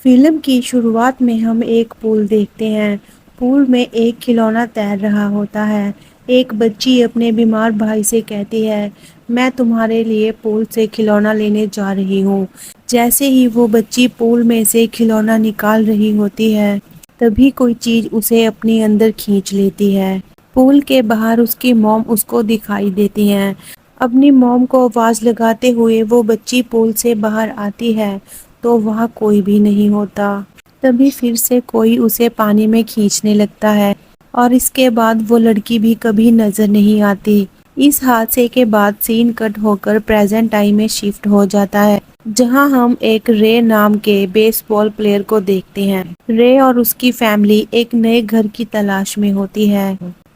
Film کی شروعات میں ہم ایک پول دیکھتے ہیں۔ پول میں ایک کھلونا تیر رہا ہوتا ہے۔ ایک بچی اپنے بیمار بھائی سے کہتی ہے، میں تمہارے لیے پول سے کھلونا لینے جا رہی ہوں۔ جیسے ہی وہ بچی پول میں سے کھلونا نکال رہی ہوتی ہے، تبھی کوئی چیز اسے اپنی اندر کھینچ لیتی ہے۔ پول کے باہر اس کی موم اس کو دکھائی دیتی ہیں۔ اپنی موم کو آواز لگاتے ہوئے وہ بچی پول سے باہر آتی ہے تو وہاں کوئی بھی نہیں ہوتا۔ تبھی پھر سے کوئی اسے پانی میں کھینچنے لگتا ہے اور اس کے بعد وہ لڑکی بھی کبھی نظر نہیں آتی۔ اس حادثے کے بعد سین کٹ ہو کر پریزنٹ ٹائم میں شفٹ ہو جاتا ہے، جہاں ہم ایک رے نام کے بیس بال پلیئر کو دیکھتے ہیں۔ رے اور اس کی فیملی ایک نئے گھر کی تلاش میں ہوتی ہے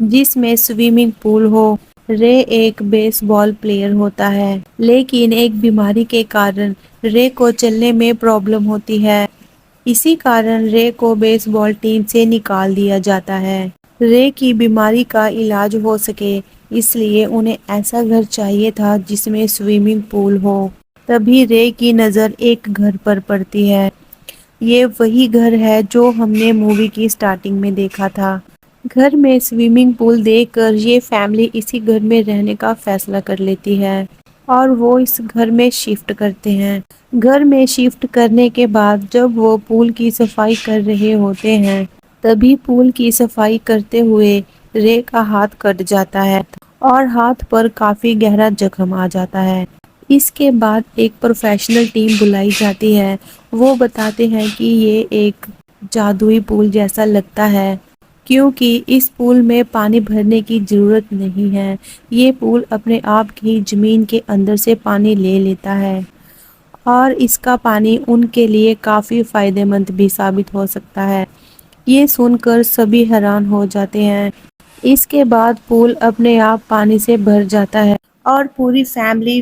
جس میں سوئمنگ پول ہو۔ رے ایک بیس بال پلیئر ہوتا ہے، لیکن ایک بیماری کے کارن رے کو چلنے میں پرابلم ہوتی ہے۔ اسی کارن رے کو بیس بال ٹیم سے نکال دیا جاتا ہے۔ رے کی بیماری کا علاج ہو سکے اس لیے انہیں ایسا گھر چاہیے تھا جس میں سوئمنگ پول ہو۔ تبھی رے کی نظر ایک گھر پر پڑتی ہے۔ یہ وہی گھر ہے جو ہم نے مووی کی سٹارٹنگ میں دیکھا تھا۔ گھر میں سوئمنگ پول دیکھ کر یہ فیملی اسی گھر میں رہنے کا فیصلہ کر لیتی ہے اور وہ اس گھر میں شفٹ کرتے ہیں۔ گھر میں شفٹ کرنے کے بعد جب وہ پول کی صفائی کر رہے ہوتے ہیں، تبھی پول کی صفائی کرتے ہوئے رے کا ہاتھ کٹ جاتا ہے اور ہاتھ پر کافی گہرا زخم آ جاتا ہے۔ اس کے بعد ایک پروفیشنل ٹیم بلائی جاتی ہے۔ وہ بتاتے ہیں کہ یہ ایک جادوئی پول جیسا لگتا ہے کیونکہ اس پول میں پانی بھرنے کی ضرورت نہیں ہے۔ یہ پول اپنے آپ ہی زمین کے اندر سے پانی لے لیتا ہے اور اس کا پانی ان کے لیے کافی فائدہ مند بھی ثابت ہو سکتا ہے۔ یہ سن کر سبھی حیران ہو جاتے ہیں۔ اس کے بعد پول اپنے آپ پانی سے بھر جاتا ہے اور پوری فیملی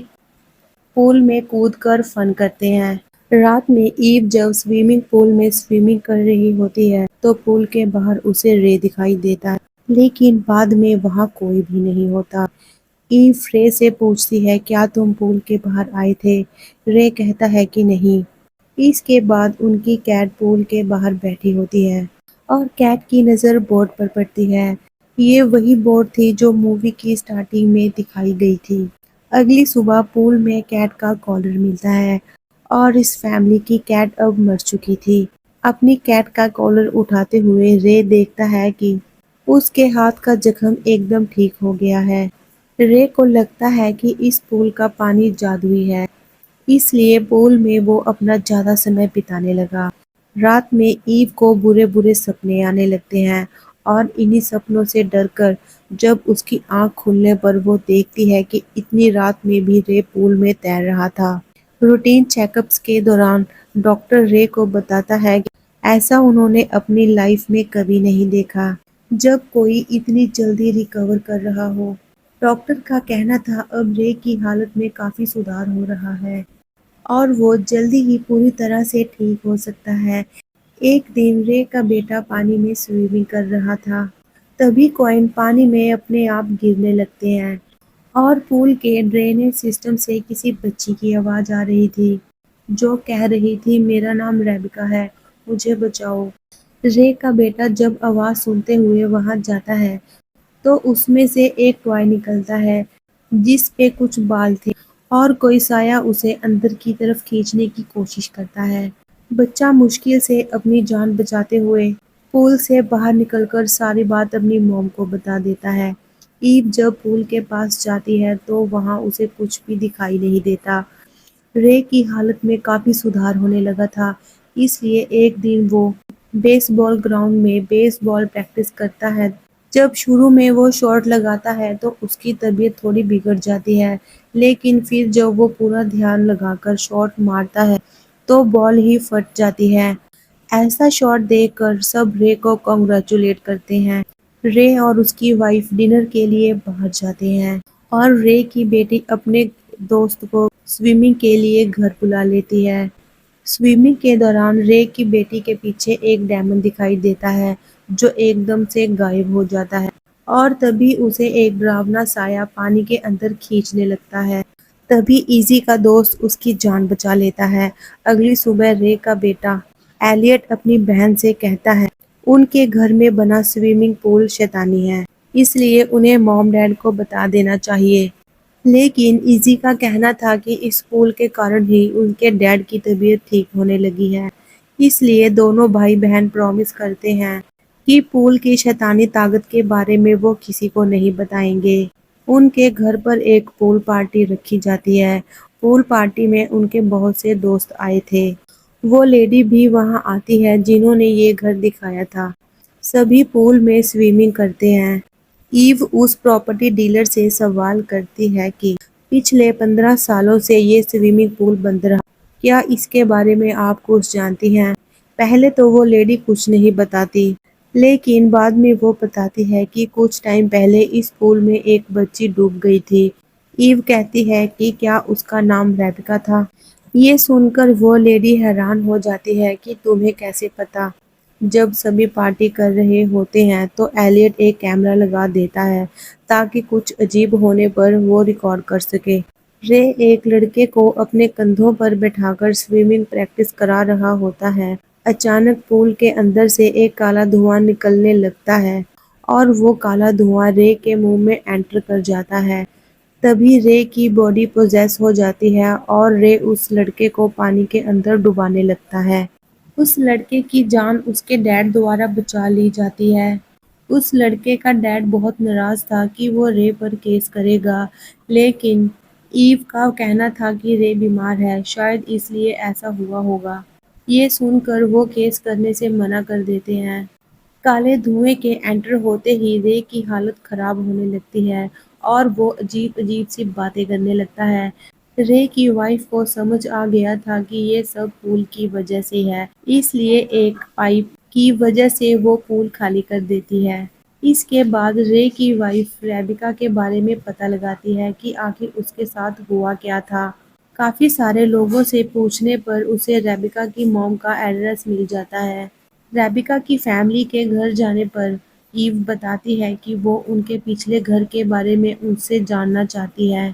پول میں کود کر فن کرتے ہیں۔ رات میں ایو جب سوئمنگ پول میں سوئمنگ کر رہی ہوتی ہے تو پول کے باہر اسے رے دکھائی دیتا ہے، لیکن بعد میں وہاں کوئی بھی نہیں ہوتا۔ ایو رے سے پوچھتی ہے، کیا تم پول کے باہر آئے تھے؟ رے کہتا ہے کہ نہیں۔ اس کے بعد ان کی کیٹ پول کے باہر بیٹھی ہوتی ہے اور کیٹ کی نظر بورڈ پر پڑتی ہے۔ یہ وہی بورڈ تھی جو مووی کی سٹارٹنگ میں دکھائی گئی تھی۔ اگلی صبح پول میں کیٹ کا کالر ملتا ہے اور اس فیملی کی کیٹ اب مر چکی تھی۔ اپنی کیٹ کا کالر اٹھاتے ہوئے رے دیکھتا ہے کہ اس کے ہاتھ کا زخم ایک دم ٹھیک ہو گیا ہے۔ رے کو لگتا ہے کہ اس پول کا پانی جادوئی ہے، اس لیے پول میں وہ اپنا زیادہ سمے بتانے لگا۔ رات میں ایو کو برے برے سپنے آنے لگتے ہیں اور انہی سپنوں سے ڈر کر جب اس کی آنکھ کھلنے پر وہ دیکھتی ہے کہ اتنی رات میں بھی رے پول میں تیر رہا تھا۔ روٹین چیک اپس کے دوران ڈاکٹر رے کو بتاتا ہے کہ ایسا انہوں نے اپنی لائف میں کبھی نہیں دیکھا جب کوئی اتنی جلدی ریکور کر رہا ہو۔ ڈاکٹر کا کہنا تھا اب رے کی حالت میں کافی سدھار ہو رہا ہے اور وہ جلدی ہی پوری طرح سے ٹھیک ہو سکتا ہے۔ ایک دن رے کا بیٹا پانی میں سوئمنگ کر رہا تھا، تبھی کوئن پانی میں اپنے آپ گرنے لگتے ہیں اور پول کے ڈرینیج سسٹم سے کسی بچی کی آواز آ رہی تھی جو کہہ رہی تھی، میرا نام ریبیکا ہے، مجھے بچاؤ۔ رے کا بیٹا جب آواز سنتے ہوئے وہاں جاتا ہے تو اس میں سے ایک ٹوائے نکلتا ہے جس پہ کچھ بال تھے اور کوئی سایہ اسے اندر کی طرف کھینچنے کی کوشش کرتا ہے۔ بچہ مشکل سے اپنی جان بچاتے ہوئے پول سے باہر نکل کر ساری بات اپنی موم کو بتا دیتا ہے۔ ایو جب پول کے پاس جاتی ہے تو وہاں اسے کچھ بھی دکھائی نہیں دیتا۔ رے کی حالت میں کافی سدھار ہونے لگا تھا، اس لیے ایک دن وہ بیس بال گراؤنڈ میں بیس بال پریکٹس کرتا ہے۔ جب شروع میں وہ شاٹ لگاتا ہے تو اس کی طبیعت تھوڑی بگڑ جاتی ہے، لیکن پھر جب وہ پورا دھیان لگا کر شاٹ مارتا ہے تو بال ہی پھٹ جاتی ہے۔ ایسا شاٹ دیکھ کر سب رے کو کنگریچولیٹ کرتے ہیں۔ رے اور اس کی وائف ڈنر کے لیے باہر جاتے ہیں اور رے کی بیٹی اپنے دوست کو سوئمنگ کے لیے گھر بلا لیتی ہے۔ سوئمنگ کے دوران رے کی بیٹی کے پیچھے ایک ڈیمن دکھائی دیتا ہے جو ایک دم سے غائب ہو جاتا ہے اور تبھی اسے ایک ڈراونا سایہ پانی کے اندر کھینچنے لگتا ہے۔ تبھی ایزی کا دوست اس کی جان بچا لیتا ہے۔ اگلی صبح رے کا بیٹا ایلیٹ اپنی بہن سے کہتا ہے ان کے گھر میں بنا سوئمنگ پول شیطانی ہے، اس لیے انہیں موم ڈیڈ کو بتا دینا چاہیے۔ لیکن ایزی کا کہنا تھا کہ اس پول کے کارن ہی ان کے ڈیڈ کی طبیعت ٹھیک ہونے لگی ہے، اس لیے دونوں بھائی بہن پرامس کرتے ہیں کہ پول کی شیطانی طاقت کے بارے میں وہ کسی کو نہیں بتائیں گے۔ ان کے گھر پر ایک پول پارٹی رکھی جاتی ہے۔ پول پارٹی میں ان کے بہت سے دوست آئے تھے۔ وہ لیڈی بھی وہاں آتی ہے جنہوں نے یہ گھر دکھایا تھا۔ سبھی پول میں سوئمنگ کرتے ہیں۔ ایو اس پراپرٹی ڈیلر سے سوال کرتی ہے کہ پچھلے 15 سالوں سے یہ سوئمنگ پول بند رہا، کیا اس کے بارے میں آپ کچھ جانتی ہیں؟ پہلے تو وہ لیڈی کچھ نہیں بتاتی، لیکن بعد میں وہ بتاتی ہے کہ کچھ ٹائم پہلے اس پول میں ایک بچی ڈوب گئی تھی۔ ایو کہتی ہے کہ کیا اس کا نام ریبیکا تھا؟ یہ سن کر وہ لیڈی حیران ہو جاتی ہے کہ تمہیں کیسے پتا؟ جب سبھی پارٹی کر رہے ہوتے ہیں تو ایلیٹ ایک کیمرہ لگا دیتا ہے تاکہ کچھ عجیب ہونے پر وہ ریکارڈ کر سکے۔ رے ایک لڑکے کو اپنے کندھوں پر بٹھا کر سوئمنگ پریکٹس کرا رہا ہوتا ہے۔ اچانک پول کے اندر سے ایک کالا دھواں نکلنے لگتا ہے اور وہ کالا دھواں رے کے منہ میں انٹر کر جاتا ہے۔ تبھی رے کی باڈی پوزیس ہو جاتی ہے اور رے اس لڑکے کو پانی کے اندر ڈبانے لگتا ہے۔ اس لڑکے کی جان اس کے ڈیڈ دوارا بچا لی جاتی ہے۔ اس لڑکے کا ڈیڈ بہت ناراض تھا کہ وہ رے پر کیس کرے گا، لیکن ایو کا کہنا تھا کہ رے بیمار ہے، شاید اس لیے ایسا ہوا ہوگا۔ یہ سن کر وہ کیس کرنے سے منع کر دیتے ہیں۔ کالے دھوئیں کے انٹر ہوتے ہی رے کی حالت خراب ہونے لگتی ہے اور وہ عجیب عجیب سی باتیں کرنے لگتا ہے۔ رے کی وائف کو سمجھ آ گیا تھا کہ یہ سب پول کی وجہ سے ہے، اس لیے ایک پائپ کی وجہ سے وہ پول خالی کر دیتی ہے۔ اس کے بعد رے کی وائف ریبیکا کے بارے میں پتہ لگاتی ہے کہ آخر اس کے ساتھ ہوا کیا تھا۔ کافی سارے لوگوں سے پوچھنے پر اسے ریبیکا کی موم کا ایڈریس مل جاتا ہے۔ ریبیکا کی فیملی کے گھر جانے پر ایو بتاتی ہے کہ وہ ان کے پچھلے گھر کے بارے میں ان سے جاننا چاہتی ہے۔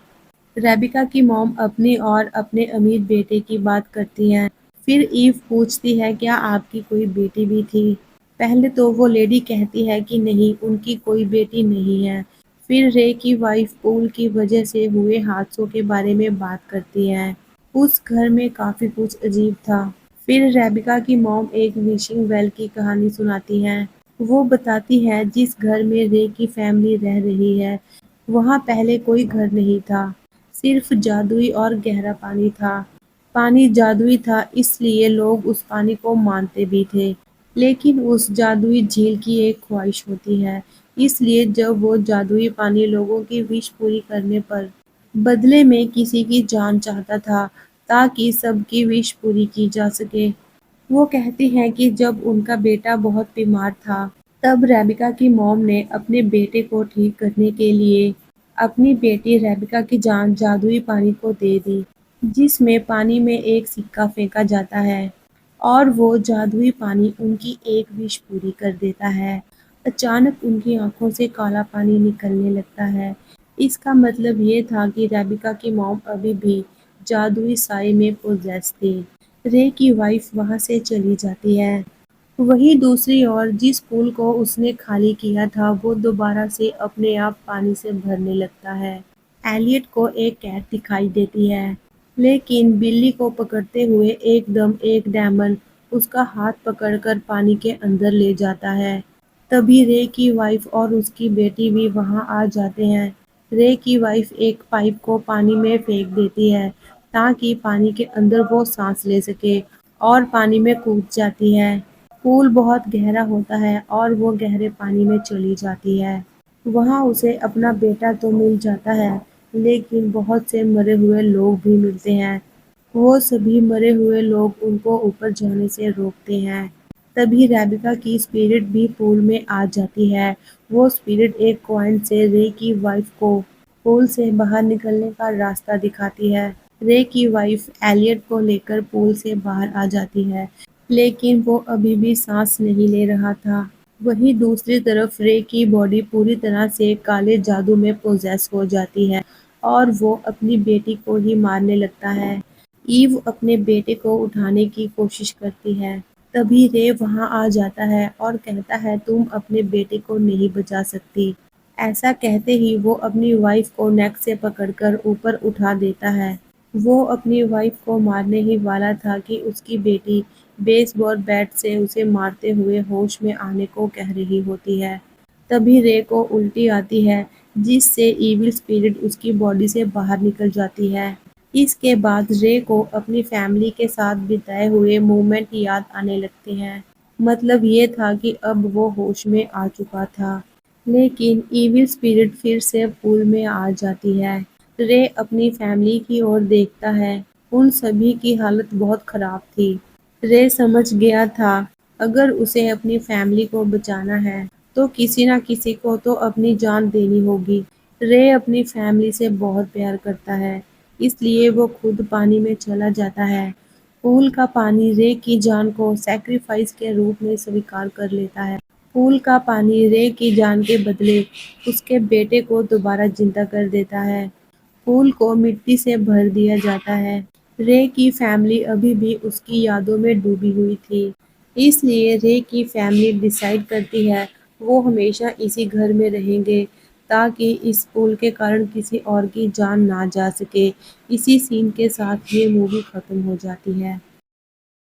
ریبیکا کی موم اپنی اور اپنے امیر بیٹے کی بات کرتی ہیں۔ پھر ایو پوچھتی ہے کیا آپ کی کوئی بیٹی بھی تھی؟ پہلے تو وہ لیڈی کہتی ہے کہ نہیں، ان کی کوئی بیٹی نہیں ہے۔ پھر رے کی وائف پول کی وجہ سے ہوئے حادثوں کے بارے میں بات کرتی ہے۔ اس گھر میں کافی کچھ عجیب تھا۔ پھر ریبیکا کی موم ایک وشنگ ویل کی کہانی سناتی ہیں۔ وہ بتاتی ہے جس گھر میں رے کی فیملی رہ رہی ہے وہاں پہلے کوئی گھر نہیں تھا، صرف جادوئی اور گہرا پانی تھا۔ پانی جادوئی تھا، اس لیے لوگ اس پانی کو مانتے بھی تھے، لیکن اس جادوئی جھیل کی ایک خواہش ہوتی ہے، اس لیے جب وہ جادوئی پانی لوگوں کی وش پوری کرنے پر بدلے میں کسی کی جان چاہتا تھا تاکہ سب کی وش پوری کی جا سکے۔ وہ کہتی ہیں کہ جب ان کا بیٹا بہت بیمار تھا تب ریبیکا کی موم نے اپنے بیٹے کو ٹھیک کرنے کے لیے اپنی بیٹی ریبیکا کی جان جادوئی پانی کو دے دی، جس میں پانی میں ایک سکہ پھینکا جاتا ہے اور وہ جادوئی پانی ان کی ایک وش پوری کر دیتا ہے۔ اچانک ان کی آنکھوں سے کالا پانی نکلنے لگتا ہے۔ اس کا مطلب یہ تھا کہ ریبیکا کی موم ابھی بھی جادوئی سائے میں پوزیس تھی۔ رے کی وائف وہاں سے چلی جاتی ہے۔ وہیں دوسری اور جس پول کو اس نے خالی کیا تھا وہ دوبارہ سے اپنے آپ پانی سے بھرنے لگتا ہے۔ ایلیٹ کو ایک کیٹ دکھائی دیتی ہے، لیکن بلی کو پکڑتے ہوئے ایک دم ایک ڈیمن اس کا ہاتھ پکڑ کر پانی کے اندر لے جاتا ہے۔ تبھی رے کی وائف اور اس کی بیٹی بھی وہاں آ جاتے ہیں۔ رے کی وائف ایک پائپ کو پانی میں پھینک دیتی ہے تاکہ پانی کے اندر وہ سانس لے سکے اور پانی میں کود جاتی ہے۔ پول بہت گہرا ہوتا ہے اور وہ گہرے پانی میں چلی جاتی ہے۔ وہاں اسے اپنا بیٹا تو مل جاتا ہے، لیکن بہت سے مرے ہوئے لوگ بھی ملتے ہیں۔ وہ سبھی مرے ہوئے لوگ ان کو اوپر جانے سے روکتے ہیں۔ تبھی ریبیکا کی اسپرٹ بھی پول میں آ جاتی ہے۔ وہ اسپرٹ ایک کوائن سے رے کی وائف کو پول سے باہر نکلنے کا راستہ دکھاتی ہے۔ رے کی وائف ایلیٹ کو لے کر پول سے باہر آ جاتی ہے، لیکن وہ ابھی بھی سانس نہیں لے رہا تھا۔ وہیں دوسری طرف رے کی باڈی پوری طرح سے کالے جادو میں پوزیس ہو جاتی ہے اور وہ اپنی بیٹی کو ہی مارنے لگتا ہے۔ ایو اپنے بیٹے کو اٹھانے کی کوشش کرتی ہے، تبھی رے وہاں آ جاتا ہے اور کہتا ہے تم اپنے بیٹے کو نہیں بچا سکتی۔ ایسا کہتے ہی وہ اپنی وائف کو نیک سے پکڑ کر اوپر اٹھا دیتا ہے۔ وہ اپنی وائف کو مارنے ہی والا تھا کہ اس کی بیٹی بیس بال بیٹ سے اسے مارتے ہوئے ہوش میں آنے کو کہہ رہی ہوتی ہے۔ تبھی رے کو الٹی آتی ہے جس سے ایول اسپرٹ اس کی باڈی سے باہر نکل جاتی ہے۔ اس کے بعد رے کو اپنی فیملی کے ساتھ بتائے ہوئے مومنٹ یاد آنے لگتے ہیں۔ مطلب یہ تھا کہ اب وہ ہوش میں آ چکا تھا۔ لیکن ایول اسپرٹ پھر سے پول میں آ جاتی ہے۔ رے اپنی فیملی کی اور دیکھتا ہے۔ ان سبھی کی حالت بہت خراب تھی۔ رے سمجھ گیا تھا اگر اسے اپنی فیملی کو بچانا ہے تو کسی نہ کسی کو تو اپنی جان دینی ہوگی۔ رے اپنی فیملی سے بہت پیار کرتا ہے اس لیے وہ خود پانی میں چلا جاتا ہے۔ پول کا پانی رے کی جان کو سیکریفائس کے روپ میں سویکار کر لیتا ہے۔ پول کا پانی رے کی جان کے بدلے اس کے بیٹے کو دوبارہ زندہ کر دیتا ہے۔ پول کو مٹی سے بھر دیا جاتا ہے۔ رے کی فیملی ابھی بھی اس کی یادوں میں ڈوبی ہوئی تھی۔ اس لیے رے کی فیملی ڈیسائیڈ کرتی ہے وہ ہمیشہ اسی گھر میں رہیں گے تاکہ اس پول کے کارن کسی اور کی جان نہ جا سکے۔ اسی سین کے ساتھ یہ مووی ختم ہو جاتی ہے۔